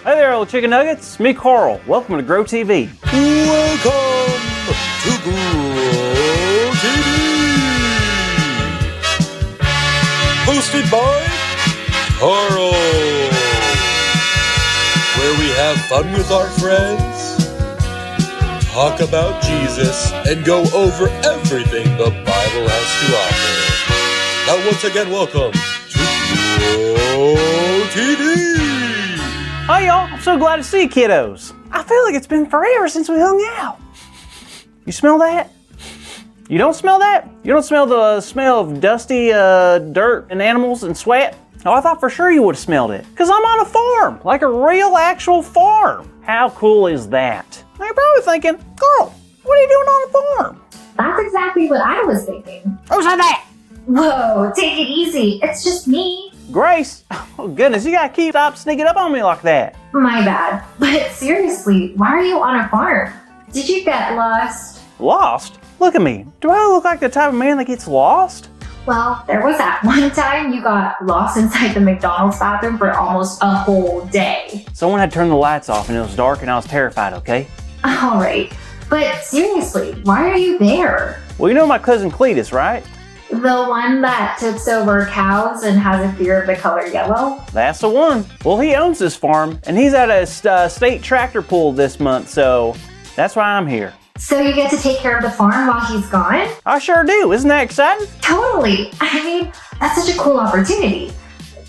Hey there, old chicken nuggets. Me, Carl. Welcome to Grow TV. Welcome to Grow TV. Hosted by Carl. Where we have fun with our friends, talk about Jesus, and go over everything the Bible has to offer. Now once again, welcome to Grow TV. Hi, y'all. I'm so glad to see you, kiddos. I feel like it's been forever since we hung out. You smell that? You don't smell that? You don't smell the smell of dusty dirt and animals and sweat? Oh, I thought for sure you would have smelled it. Because I'm on a farm, like a real actual farm. How cool is that? Now you're probably thinking, Carl, what are you doing on the farm? That's exactly what I was thinking. Who said that? Whoa, take it easy. It's just me. Grace, oh goodness, you gotta stop sneaking up on me like that. My bad. But seriously, why are you on a farm? Did you get lost? Lost? Look at me. Do I look like the type of man that gets lost? Well, there was that one time you got lost inside the McDonald's bathroom for almost a whole day. Someone had turned the lights off and it was dark and I was terrified, okay? Alright, but seriously, why are you there? Well, you know my cousin Cletus, right? The one that tips over cows and has a fear of the color yellow? That's the one. Well, he owns this farm and he's at a state tractor pull this month, so that's why I'm here. So you get to take care of the farm while he's gone? I sure do. Isn't that exciting? Totally. I mean, that's such a cool opportunity.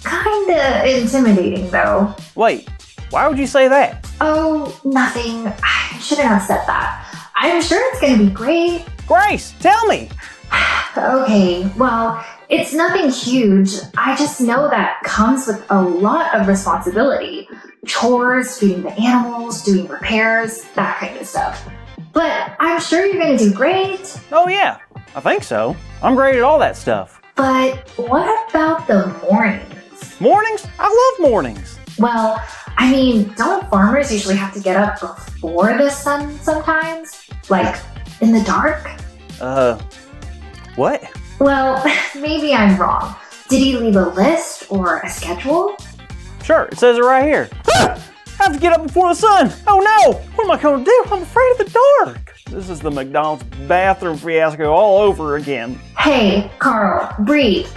Kinda intimidating though. Wait, why would you say that? Oh, nothing. I shouldn't have said that. I'm sure it's gonna be great. Grace, tell me. Okay, well, it's nothing huge. I just know that comes with a lot of responsibility. Chores, feeding the animals, doing repairs, that kind of stuff. But I'm sure you're gonna do great. Oh yeah, I think so. I'm great at all that stuff. But what about the mornings? Mornings? I love mornings. Well, I mean, don't farmers usually have to get up before the sun sometimes? Like, in the dark? What? Well, maybe I'm wrong. Did he leave a list or a schedule? Sure, it says it right here. I have to get up before the sun. Oh no, what am I gonna do? I'm afraid of the dark. This is the McDonald's bathroom fiasco all over again. Hey, Carl, breathe.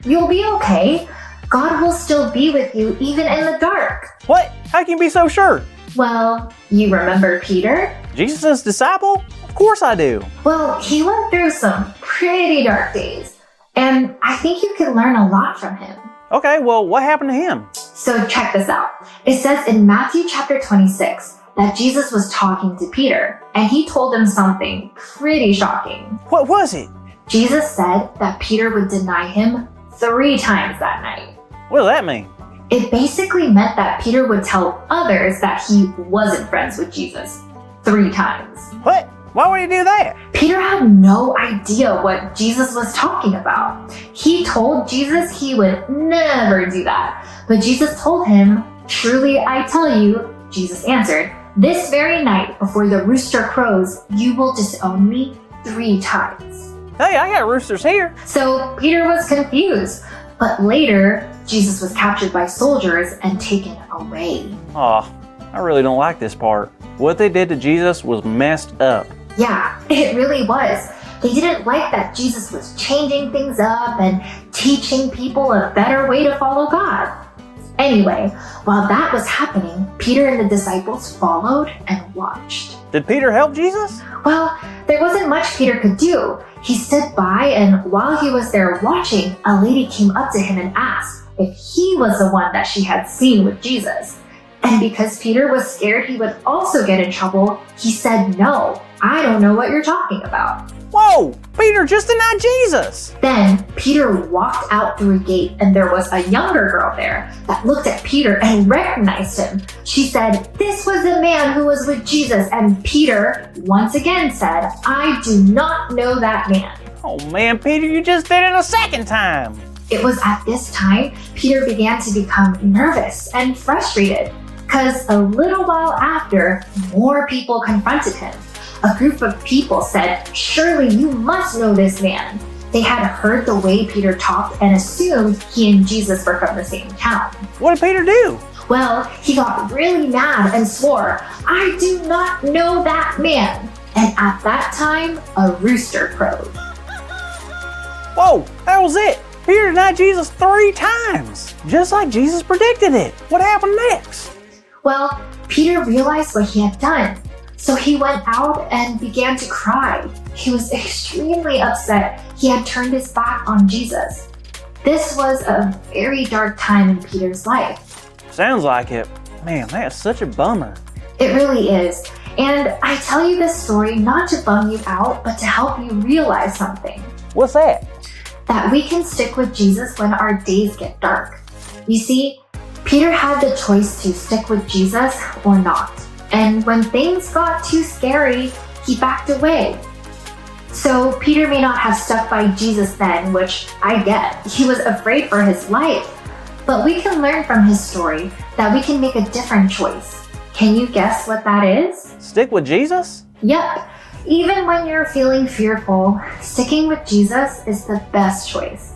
You'll be okay. God will still be with you even in the dark. What? How can you be so sure? Well, you remember Peter? Jesus' disciple? Of course I do. Well, he went through some pretty dark days, and I think you could learn a lot from him. Okay, well, what happened to him? So check this out. It says in Matthew chapter 26 that Jesus was talking to Peter, and he told him something pretty shocking. What was it? Jesus said that Peter would deny him 3 times that night. What does that mean? It basically meant that Peter would tell others that he wasn't friends with Jesus 3 times. What? Why would he do that? Peter had no idea what Jesus was talking about. He told Jesus he would never do that. But Jesus told him, "Truly I tell you," Jesus answered, "this very night before the rooster crows, you will disown me 3 times. Hey, I got roosters here. So Peter was confused. But later, Jesus was captured by soldiers and taken away. Aw, I really don't like this part. What they did to Jesus was messed up. Yeah, it really was. They didn't like that Jesus was changing things up and teaching people a better way to follow God. Anyway, while that was happening, Peter and the disciples followed and watched. Did Peter help Jesus? Well, there wasn't much Peter could do. He stood by, and while he was there watching, a lady came up to him and asked if he was the one that she had seen with Jesus. And because Peter was scared he would also get in trouble, he said, "No, I don't know what you're talking about." Whoa, Peter just denied Jesus. Then Peter walked out through a gate, and there was a younger girl there that looked at Peter and recognized him. She said, "This was the man who was with Jesus." And Peter once again said, "I do not know that man." Oh man, Peter, you just did it a second time. It was at this time Peter began to become nervous and frustrated, because a little while after, more people confronted him. A group of people said, "Surely you must know this man." They had heard the way Peter talked and assumed he and Jesus were from the same town. What did Peter do? Well, he got really mad and swore, "I do not know that man." And at that time, a rooster crowed. Whoa, that was it. Peter denied Jesus 3 times, just like Jesus predicted it. What happened next? Well, Peter realized what he had done. So he went out and began to cry. He was extremely upset he had turned his back on Jesus. This was a very dark time in Peter's life. Sounds like it. Man, that's such a bummer. It really is. And I tell you this story not to bum you out, but to help you realize something. What's that? That we can stick with Jesus when our days get dark. You see, Peter had the choice to stick with Jesus or not. And when things got too scary, he backed away. So Peter may not have stuck by Jesus then, which I get. He was afraid for his life. But we can learn from his story that we can make a different choice. Can you guess what that is? Stick with Jesus? Yep. Even when you're feeling fearful, sticking with Jesus is the best choice.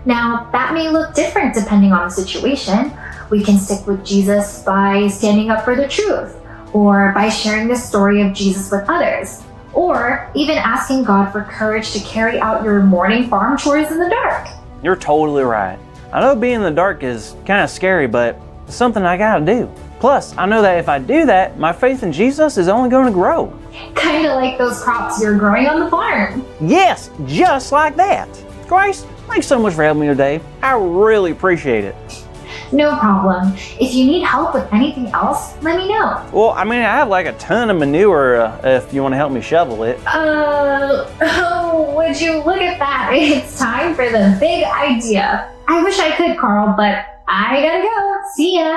Now, that may look different depending on the situation. We can stick with Jesus by standing up for the truth, or by sharing the story of Jesus with others, or even asking God for courage to carry out your morning farm chores in the dark. You're totally right. I know being in the dark is kind of scary, but it's something I gotta do. Plus, I know that if I do that, my faith in Jesus is only going to grow. Kind of like those crops you're growing on the farm. Yes, just like that. Grace, thanks so much for helping me today. I really appreciate it. No problem. If you need help with anything else, let me know. Well, I mean, I have like a ton of manure if you want to help me shovel it. Oh, would you look at that? It's time for the big idea. I wish I could, Carl, but I gotta go. See ya.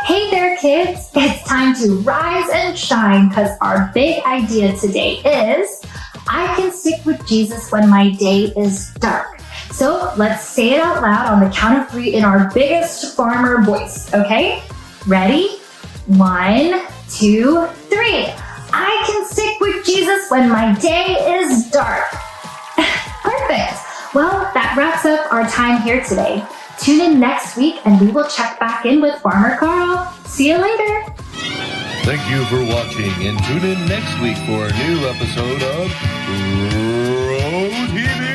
Hey there, kids. It's time to rise and shine because our big idea today is I can stick with Jesus when my day is dark. So let's say it out loud on the count of 3 in our biggest farmer voice, okay? Ready? 1, 2, 3. I can stick with Jesus when my day is dark. Perfect. Well, that wraps up our time here today. Tune in next week and we will check back in with Farmer Carl. See you later. Thank you for watching, and tune in next week for a new episode of Road TV.